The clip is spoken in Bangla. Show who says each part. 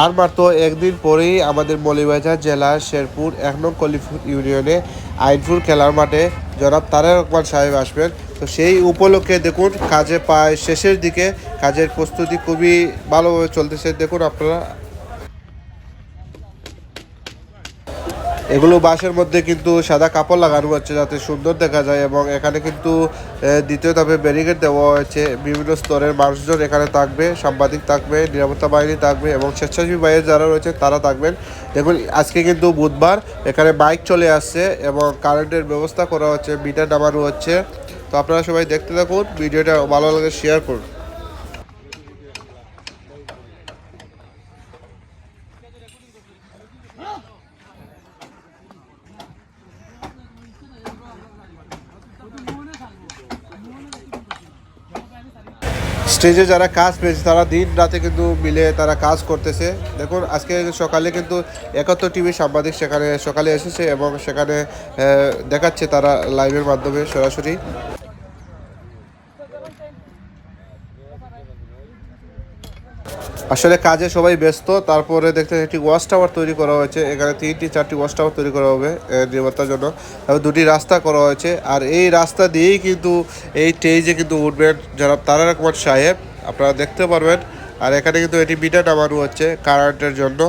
Speaker 1: আর মাত্র একদিন পরেই আমাদের মৌলভীবাজার জেলার শেরপুর ১ নং কলিফুর ইউনিয়নে আইনপুর খেলার মাঠে জনাব তারেক রহমান সাহেব আসবেন। তো সেই উপলক্ষে দেখুন কাজে প্রায় শেষের দিকে, কাজের প্রস্তুতি খুবই ভালোভাবে চলতেছে। দেখুন আপনারা, এগুলো বাঁশের মধ্যে কিন্তু সাদা কাপড় লাগানো হচ্ছে যাতে সুন্দর দেখা যায়, এবং এখানে কিন্তু দ্বিতীয় ধাপে ব্যারিকেড দেওয়া হয়েছে। বিভিন্ন স্তরের মানুষজন এখানে থাকবে, সাংবাদিক থাকবে, নিরাপত্তা বাহিনী থাকবে এবং স্বেচ্ছাসেবী বাহিনী যারা রয়েছে তারা থাকবেন। দেখুন আজকে কিন্তু বুধবার, এখানে বাইক চলে আসছে এবং কারেন্টের ব্যবস্থা করা হচ্ছে, মিটার নামানো হচ্ছে। তো আপনারা সবাই দেখতে থাকুন, ভিডিওটা ভালো লাগে শেয়ার করুন। স্টেজে যারা কাজ পেয়েছে তারা দিন রাতে কিন্তু মিলে তারা কাজ করতেছে। দেখুন আজকে সকালে কিন্তু ৭১ টিভির সাংবাদিক সেখানে সকালে এসেছে এবং সেখানে দেখাচ্ছে তারা লাইভের মাধ্যমে সরাসরি। আসলে কাজে সবাই ব্যস্ত। তারপরে দেখতে একটি ওয়াচ টাওয়ার তৈরি করা হয়েছে, এখানে ৩টি ৪টি ওয়াচ টাওয়ার তৈরি করা হবে নিরাপত্তার জন্য, এবং ২টি রাস্তা করা হয়েছে। আর এই রাস্তা দিয়েই কিন্তু এই স্টেজে কিন্তু উঠবেন জনাব তারেক রহমান সাহেব, আপনারা দেখতে পারবেন। আর এখানে কিন্তু এটি মিটার নামানো হচ্ছে কারেন্টের জন্য।